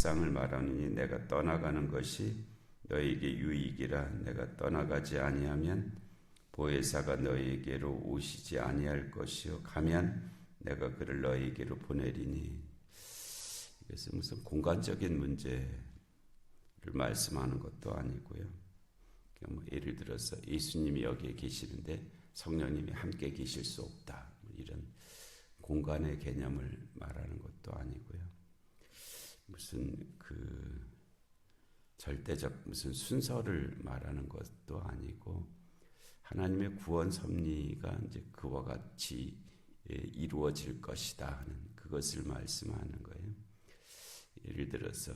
세상을 말하느니 내가 떠나가는 것이 너에게 유익이라. 내가 떠나가지 아니하면 보혜사가 너에게로 오시지 아니할 것이요 가면 내가 그를 너에게로 보내리니. 이것은 무슨 공간적인 문제를 말씀하는 것도 아니고요. 뭐 예를 들어서 예수님이 여기에 계시는데 성령님이 함께 계실 수 없다, 이런 공간의 개념을 말하는 것도 아니고요. 무슨 그 절대적 무슨 순서를 말하는 것도 아니고, 하나님의 구원 섭리가 이제 그와 같이 이루어질 것이다 하는 그것을 말씀하는 거예요. 예를 들어서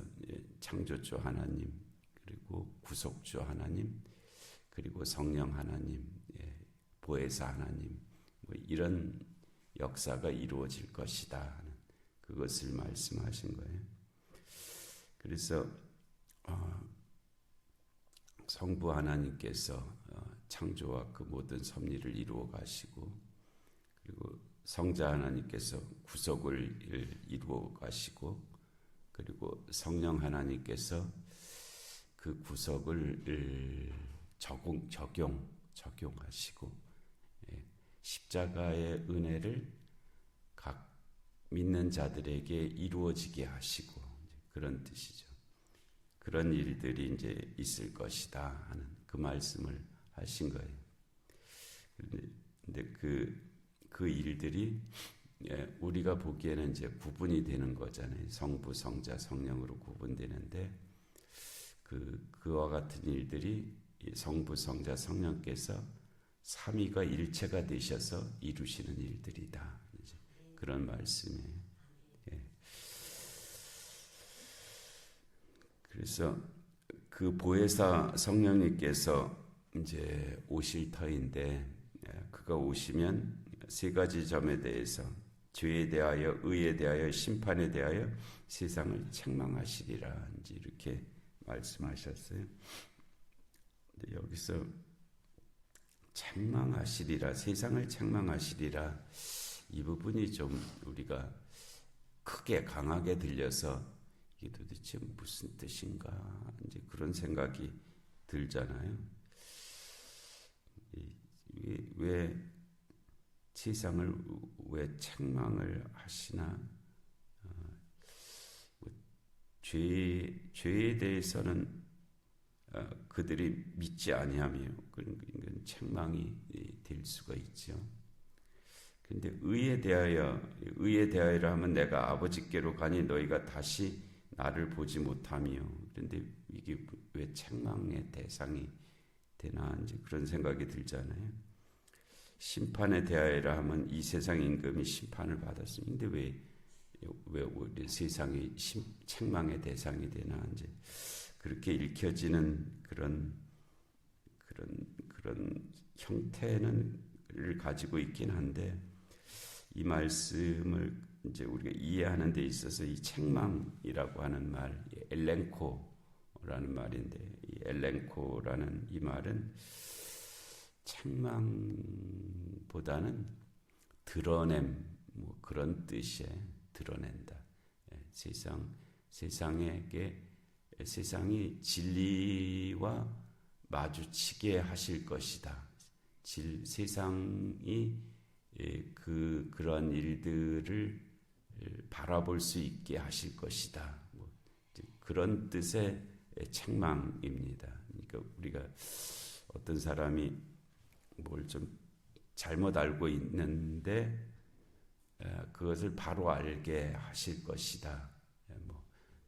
창조주 하나님, 그리고 구속주 하나님, 그리고 성령 하나님, 보혜사 하나님, 뭐 이런 역사가 이루어질 것이다 하는 그것을 말씀하신 거예요. 그래서 성부 하나님께서 창조와 그 모든 섭리를 이루어 가시고, 그리고 성자 하나님께서 구속을 이루어 가시고, 그리고 성령 하나님께서 그 구속을 적용하시고, 십자가의 은혜를 각 믿는 자들에게 이루어지게 하시고, 그런 뜻이죠. 그런 일들이 이제 있을 것이다 하는 그 말씀을 하신 거예요. 근데 그 일들이 우리가 보기에는 이제 구분이 되는 거잖아요. 성부, 성자, 성령으로 구분되는데, 그와 같은 일들이 성부, 성자, 성령께서 삼위가 일체가 되셔서 이루시는 일들이다, 이제 그런 말씀이에요. 그래서 그 보혜사 성령님께서 이제 오실 터인데, 그가 오시면 세 가지 점에 대해서, 죄에 대하여, 의에 대하여, 심판에 대하여 세상을 책망하시리라, 이제 이렇게 말씀하셨어요. 근데 여기서 책망하시리라, 세상을 책망하시리라, 이 부분이 좀 우리가 크게 강하게 들려서 이게 도대체 무슨 뜻인가, 이제 그런 생각이 들잖아요. 왜 세상을 왜 책망을 하시나? 죄에 대해서는 그들이 믿지 아니하며 그런 책망이 될 수가 있죠. 그런데 의에 대하여라 하면 내가 아버지께로 가니 너희가 다시 나를 보지 못하며, 그런데 이게 왜 책망의 대상이 되나, 이제 그런 생각이 들잖아요. 심판에 대하여라 하면 이 세상 임금이 심판을 받았습니다. 근데 왜 우리 세상이 책망의 대상이 되나, 이제 그렇게 읽혀지는 그런 형태를 가지고 있긴 한데, 이 말씀을 이제 우리가 이해하는 데 있어서 이 책망이라고 하는 말, 엘렌코라는 말인데, 이 엘렌코라는 이 말은 책망보다는 드러냄, 뭐 그런 뜻에 드러낸다. 세상이 진리와 마주치게 하실 것이다. 세상이 그러한 일들을 바라볼 수 있게 하실 것이다. 뭐 그런 뜻의 책망입니다. 그러니까 우리가 어떤 사람이 뭘 좀 잘못 알고 있는데 그것을 바로 알게 하실 것이다. 뭐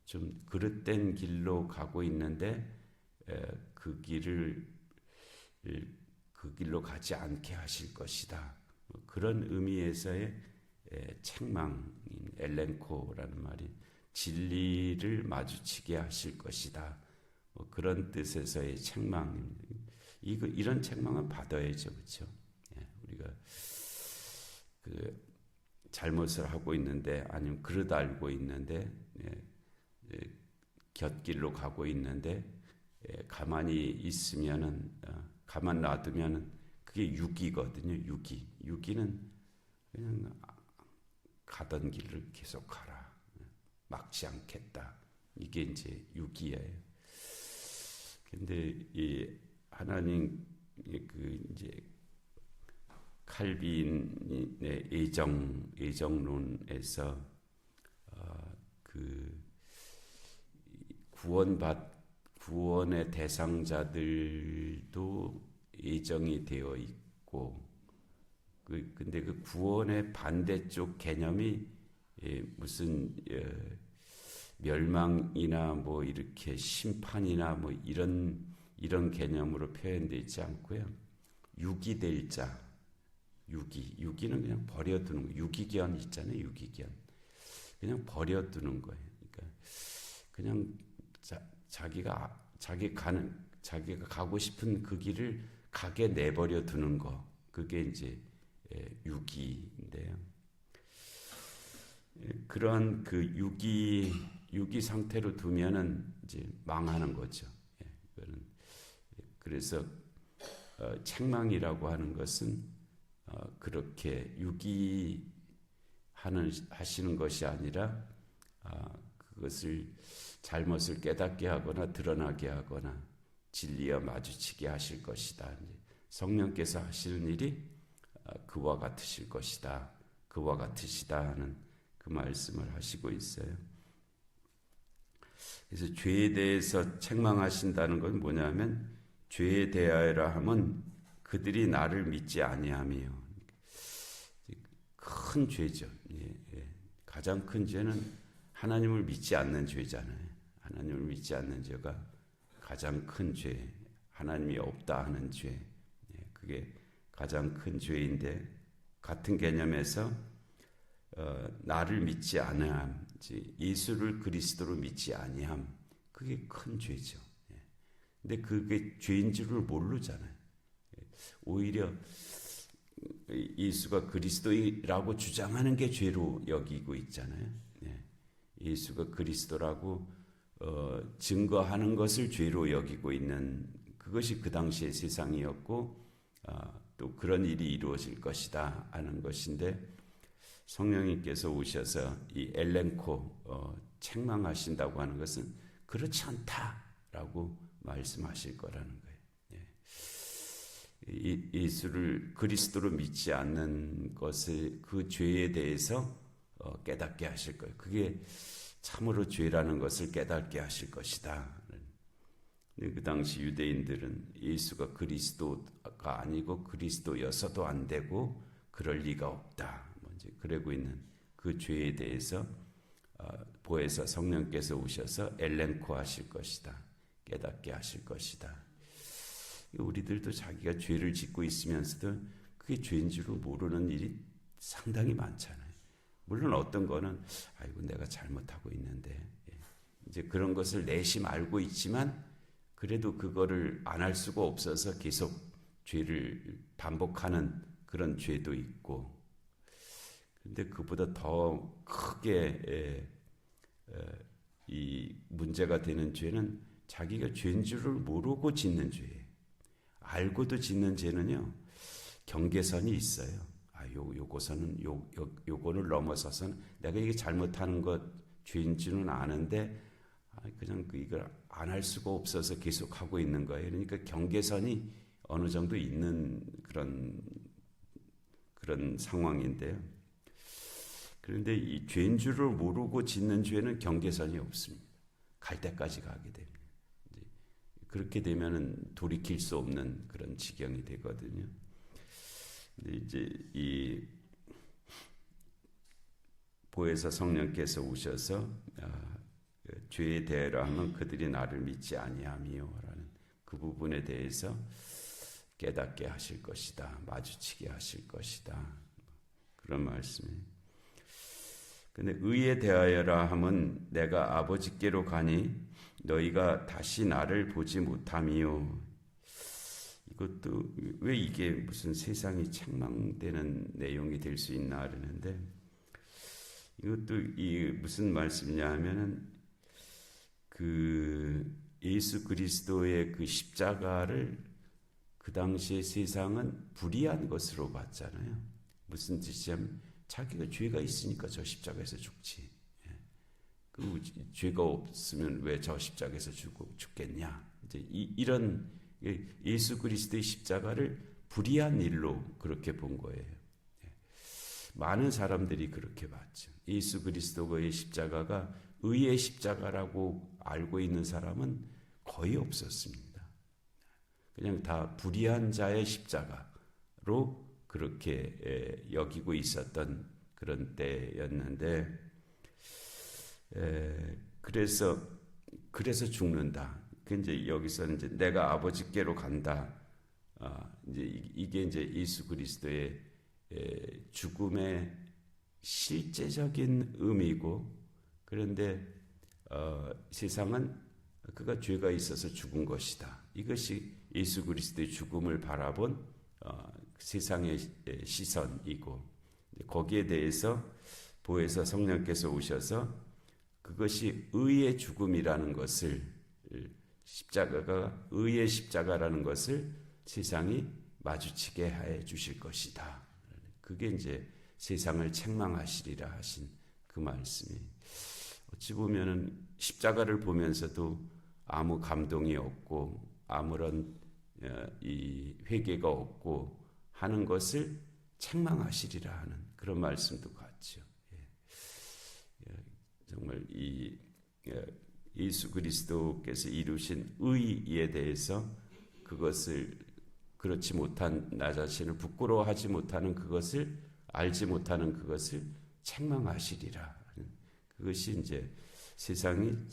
좀 그릇된 길로 가고 있는데 그 길로 가지 않게 하실 것이다. 뭐 그런 의미에서의 책망인 엘렌코라는 말이 진리를 마주치게 하실 것이다. 뭐 그런 뜻에서의 책망입니다. 이런 책망은 받아야죠, 그렇죠? 우리가 잘못을 하고 있는데, 아니면 그릇 알고 있는데, 곁길로 가고 있는데, 가만히 있으면은, 가만 놔두면은 그게 유기거든요. 유기는 그냥 가던 길을 계속 가라. 막지 않겠다. 이게 이제 유기예요. 근데 이 하나님 그 이제 칼빈의 애정론에서 그 구원의 대상자들도 애정이 되어 있고, 근데 그 구원의 반대쪽 개념이 무슨 멸망이나 뭐 이렇게 심판이나 뭐 이런 개념으로 표현되어 있지 않고요. 유기될 자, 유기는 그냥 버려두는 거. 유기견 있잖아요, 유기견. 그냥 버려두는 거예요. 그러니까 그냥 자기가 가고 싶은 그 길을 가게 내버려 두는 거. 그게 이제 유기인데요. 그런 그 유기 상태로 두면은 이제 망하는 거죠. 그래서 책망이라고 하는 것은 그렇게 하시는 것이 아니라 그것을 잘못을 깨닫게 하거나 드러나게 하거나 진리와 마주치게 하실 것이다. 성령께서 하시는 일이 그와 같으실 것이다. 그와 같으시다 하는 그 말씀을 하시고 있어요. 그래서 죄에 대해서 책망하신다는 건 뭐냐면 죄에 대하여라 함은 그들이 나를 믿지 아니하며, 큰 죄죠. 가장 큰 죄는 하나님을 믿지 않는 죄잖아요. 하나님을 믿지 않는 죄가 가장 큰 죄, 하나님이 없다 하는 죄, 그게 가장 큰 죄인데, 같은 개념에서 나를 믿지 아니함, 예수를 그리스도로 믿지 아니함, 그게 큰 죄죠. 근데 그게 죄인 줄을 모르잖아요. 오히려 예수가 그리스도라고 주장하는 게 죄로 여기고 있잖아요. 예수가 그리스도라고 증거하는 것을 죄로 여기고 있는, 그것이 그 당시의 세상이었고, 또 그런 일이 이루어질 것이다 하는 것인데, 성령님께서 오셔서 이 엘렌코 책망하신다고 하는 것은 그렇지 않다라고 말씀하실 거라는 거예요. 예수를 그리스도로 믿지 않는 것을, 그 죄에 대해서 깨닫게 하실 거예요. 그게 참으로 죄라는 것을 깨닫게 하실 것이다. 그 당시 유대인들은 예수가 그리스도가 아니고 그리스도여서도 안 되고 그럴 리가 없다, 이제 그러고 있는 그 죄에 대해서 보혜사 성령께서 오셔서 엘렌코 하실 것이다, 깨닫게 하실 것이다. 우리들도 자기가 죄를 짓고 있으면서도 그게 죄인 줄 모르는 일이 상당히 많잖아요. 물론 어떤 거는 아이고 내가 잘못하고 있는데, 이제 그런 것을 내심 알고 있지만 그래도 그거를 안 할 수가 없어서 계속 죄를 반복하는 그런 죄도 있고, 근데 그보다 더 크게 이 문제가 되는 죄는 자기가 죄인 줄을 모르고 짓는 죄예요. 알고도 짓는 죄는요, 경계선이 있어요. 요거를 넘어서서는 내가 이게 잘못하는 것 죄인 줄은 아는데 그냥 이걸 안 할 수가 없어서 계속 하고 있는 거예요. 그러니까 경계선이 어느 정도 있는 그런 상황인데요. 그런데 이 죄인 줄을 모르고 짓는 죄는 경계선이 없습니다. 갈 때까지 가게 됩니다. 그렇게 되면은 돌이킬 수 없는 그런 지경이 되거든요. 근데 이제 이 보혜사 성령께서 오셔서 죄에 대하여 하면 그들이 나를 믿지 아니하미요라는 그 부분에 대해서 깨닫게 하실 것이다, 마주치게 하실 것이다, 그런 말씀이에요. 근데 의에 대하여라 함은 내가 아버지께로 가니 너희가 다시 나를 보지 못함이요. 이것도 왜 이게 무슨 세상이 책망되는 내용이 될 수 있나 그러는데, 이것도 이 무슨 말씀이냐 하면은 그 예수 그리스도의 그 십자가를 그 당시의 세상은 불의한 것으로 봤잖아요. 무슨 뜻이냐면 자기가 죄가 있으니까 저 십자가에서 죽지. 그 죄가 없으면 왜 저 십자가에서 죽겠냐? 이제 이런 예수 그리스도의 십자가를 불의한 일로 그렇게 본 거예요. 많은 사람들이 그렇게 봤죠. 예수 그리스도의 십자가가 의의 십자가라고 알고 있는 사람은 거의 없었습니다. 그냥 다 불의한 자의 십자가로 그렇게 여기고 있었던 그런 때였는데, 그래서 죽는다. 이제 여기서는 이제 내가 아버지께로 간다. 이제 이게 이제 예수 그리스도의 죽음의 실제적인 의미고, 그런데 세상은 그가 죄가 있어서 죽은 것이다. 이것이 예수 그리스도의 죽음을 바라본 세상의 시선이고, 거기에 대해서 보혜사 성령께서 오셔서 그것이 의의 죽음이라는 것을, 십자가가 의의 십자가라는 것을 세상이 마주치게 해 주실 것이다. 그게 이제 세상을 책망하시리라 하신 그 말씀이, 어찌 보면은 십자가를 보면서도 아무 감동이 없고 아무런 이 회개가 없고 하는 것을 책망하시리라 하는 그런 말씀도 같죠. 정말 이 예수 그리스도께서 이루신 의에 대해서 그것을 그렇지 못한 나 자신을 부끄러워하지 못하는 그것을 알지 못하는 그것을 책망하시리라. 그것이 이제 세상을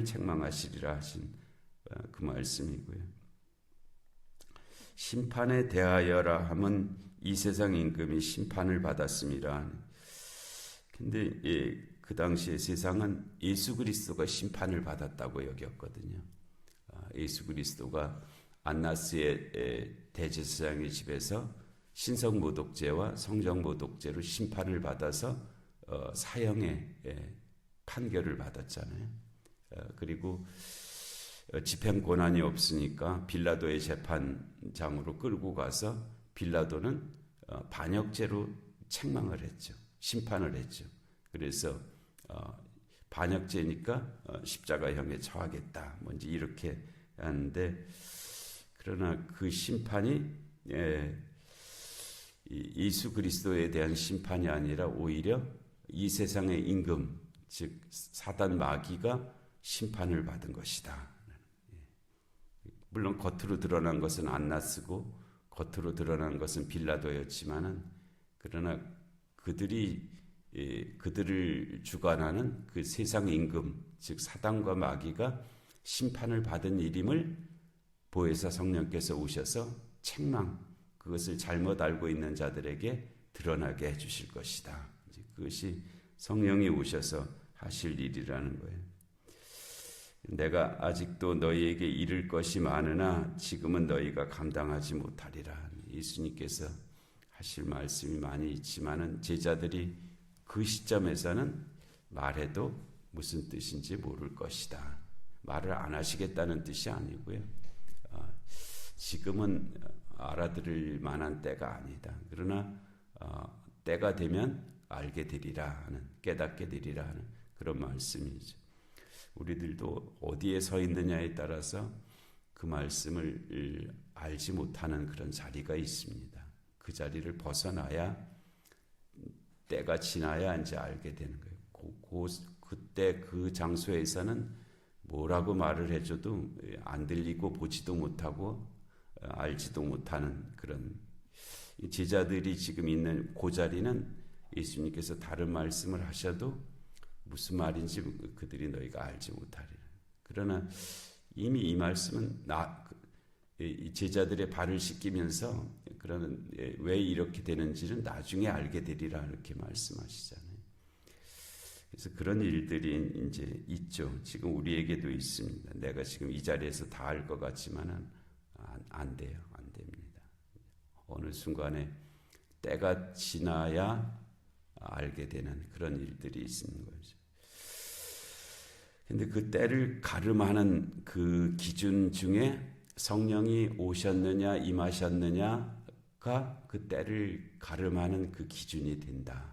책망하시리라 하신 그 말씀이고요. 심판에 대하여라 함은 이 세상 임금이 심판을 받았습니다. 근데 그 당시에 세상은 예수 그리스도가 심판을 받았다고 여겼거든요. 예수 그리스도가 안나스의 대제사장의 집에서 신성모독죄와 성정모독죄로 심판을 받아서 사형의 판결을 받았잖아요. 그리고 집행 권한이 없으니까 빌라도의 재판장으로 끌고 가서 빌라도는 반역죄로 책망을 했죠. 심판을 했죠. 그래서 반역죄니까 십자가형에 처하겠다. 뭔지 이렇게 하는데, 그러나 그 심판이 예수 그리스도에 대한 심판이 아니라 오히려 이 세상의 임금, 즉 사단 마귀가 심판을 받은 것이다. 물론 겉으로 드러난 것은 안나스고 겉으로 드러난 것은 빌라도였지만은, 그러나 그들을 주관하는 그 세상 임금, 즉 사단과 마귀가 심판을 받은 일임을 보혜사 성령께서 오셔서 책망, 그것을 잘못 알고 있는 자들에게 드러나게 해주실 것이다. 그것이 성령이 오셔서 하실 일이라는 거예요. 내가 아직도 너희에게 이를 것이 많으나 지금은 너희가 감당하지 못하리라. 예수님께서 하실 말씀이 많이 있지만은 제자들이 그 시점에서는 말해도 무슨 뜻인지 모를 것이다. 말을 안 하시겠다는 뜻이 아니고요. 지금은 알아들을 만한 때가 아니다. 그러나 때가 되면 알게 되리라 하는, 깨닫게 되리라 하는 그런 말씀이죠. 우리들도 어디에 서 있느냐에 따라서 그 말씀을 알지 못하는 그런 자리가 있습니다. 그 자리를 벗어나야, 때가 지나야 이제 알게 되는 거예요. 그때 그 장소에서는 뭐라고 말을 해줘도 안 들리고 보지도 못하고 알지도 못하는 그런, 제자들이 지금 있는 그 자리는 예수님께서 다른 말씀을 하셔도 무슨 말인지 그들이 너희가 알지 못하리라. 그러나 이미 이 말씀은 제자들의 발을 씻기면서, 그러는 왜 이렇게 되는지는 나중에 알게 되리라 이렇게 말씀하시잖아요. 그래서 그런 일들이 이제 있죠. 지금 우리에게도 있습니다. 내가 지금 이 자리에서 다 알 것 같지만은 안 돼요. 안 됩니다. 어느 순간에 때가 지나야 알게 되는 그런 일들이 있는 거죠. 근데 그 때를 가름하는 그 기준 중에 성령이 오셨느냐 임하셨느냐가 그 때를 가름하는 그 기준이 된다.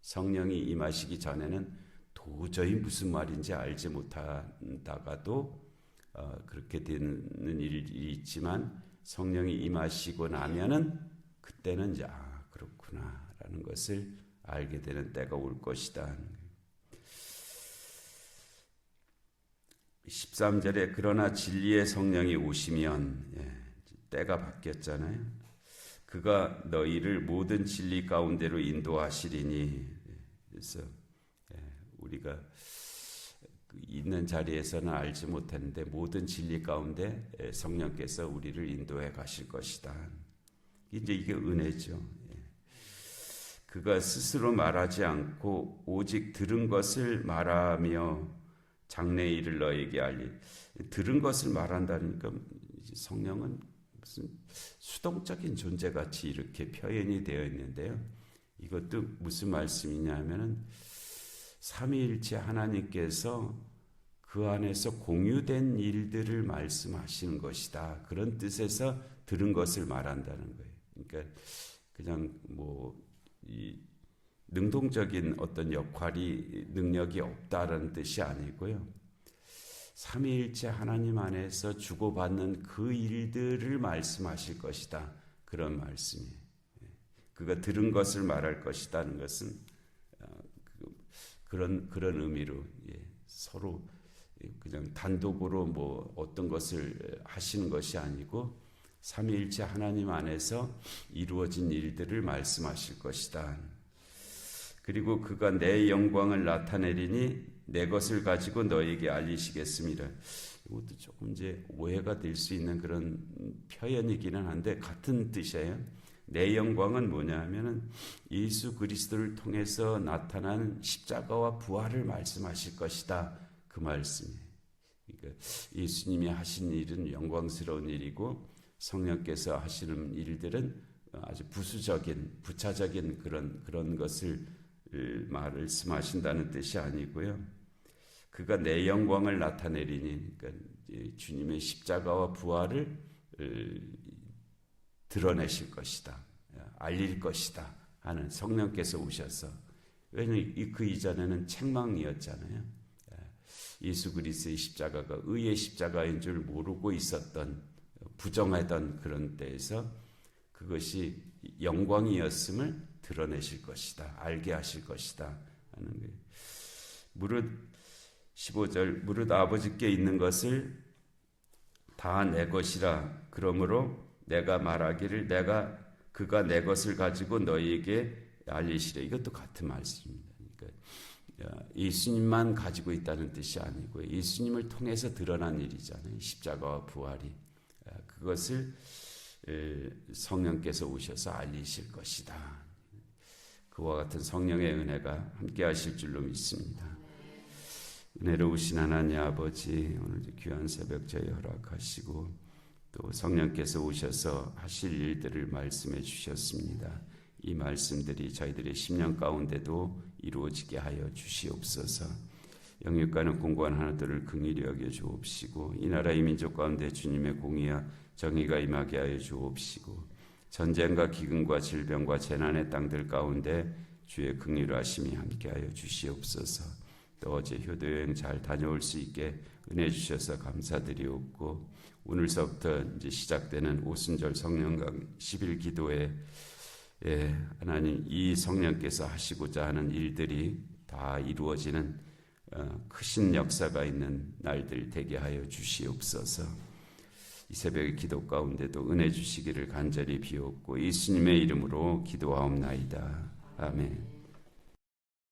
성령이 임하시기 전에는 도저히 무슨 말인지 알지 못하다가도 그렇게 되는 일이 있지만 성령이 임하시고 나면은 그때는 이제 그렇구나라는 것을 알게 되는 때가 올 것이다. 13절에 그러나 진리의 성령이 오시면 때가 바뀌었잖아요. 그가 너희를 모든 진리 가운데로 인도하시리니. 그래서 우리가 있는 자리에서는 알지 못했는데 모든 진리 가운데 성령께서 우리를 인도해 가실 것이다. 이제 이게 은혜죠. 그가 스스로 말하지 않고 오직 들은 것을 말하며 장래의 일을 너에게 알리. 들은 것을 말한다니까 성령은 무슨 수동적인 존재같이 이렇게 표현이 되어 있는데요. 이것도 무슨 말씀이냐 하면은 삼위일체 하나님께서 그 안에서 공유된 일들을 말씀하시는 것이다. 그런 뜻에서 들은 것을 말한다는 거예요. 그러니까 그냥 이 능동적인 어떤 능력이 없다라는 뜻이 아니고요. 삼위일체 하나님 안에서 주고받는 그 일들을 말씀하실 것이다. 그런 말씀이에요. 그가 들은 것을 말할 것이다는 것은 그런 의미로 서로 그냥 단독으로 어떤 것을 하시는 것이 아니고 삼위일체 하나님 안에서 이루어진 일들을 말씀하실 것이다. 그리고 그가 내 영광을 나타내리니 내 것을 가지고 너에게 알리시겠습니다. 이것도 조금 이제 오해가 될 수 있는 그런 표현이기는 한데 같은 뜻이에요. 내 영광은 뭐냐 하면은 예수 그리스도를 통해서 나타난 십자가와 부활을 말씀하실 것이다. 그 말씀이에요. 그러니까 예수님이 하신 일은 영광스러운 일이고 성령께서 하시는 일들은 아주 부차적인 그런 것을 말씀하신다는 뜻이 아니고요. 그가 내 영광을 나타내리니, 그러니까 주님의 십자가와 부활을 드러내실 것이다, 알릴 것이다 하는 성령께서 오셔서. 왜냐하면 그 이전에는 책망이었잖아요. 예수 그리스도의 십자가가 의의 십자가인 줄 모르고 있었던, 부정하던 그런 때에서 그것이 영광이었음을 드러내실 것이다, 알게 하실 것이다 하는 거예요. 무릇 15절 무릇 아버지께 있는 것을 다 내 것이라. 그러므로 내가 말하기를 그가 내 것을 가지고 너희에게 알리시래. 이것도 같은 말씀입니다. 그러니까 예수님만 가지고 있다는 뜻이 아니고 예수님을 통해서 드러난 일이잖아요. 십자가와 부활이. 그것을 성령께서 오셔서 알리실 것이다. 그와 같은 성령의 은혜가 함께 하실 줄로 믿습니다. 은혜로우신 하나님 아버지, 오늘 귀한 새벽자에 허락하시고 또 성령께서 오셔서 하실 일들을 말씀해 주셨습니다. 이 말씀들이 저희들의 심령 가운데도 이루어지게 하여 주시옵소서. 영육가는 공고한 하나들을 긍휼히 여겨 주옵시고 이 나라의 민족 가운데 주님의 공의와 정의가 임하게 하여 주옵시고 전쟁과 기근과 질병과 재난의 땅들 가운데 주의 긍휼하심이 함께하여 주시옵소서. 또 어제 효도여행 잘 다녀올 수 있게 은혜 주셔서 감사드리옵고 오늘서부터 이제 시작되는 오순절 성령강 10일 기도에 하나님 이 성령께서 하시고자 하는 일들이 다 이루어지는 크신 역사가 있는 날들 되게 하여 주시옵소서. 이 새벽의 기도 가운데도 은혜 주시기를 간절히 비옵고 예수님의 이름으로 기도하옵나이다. 아멘.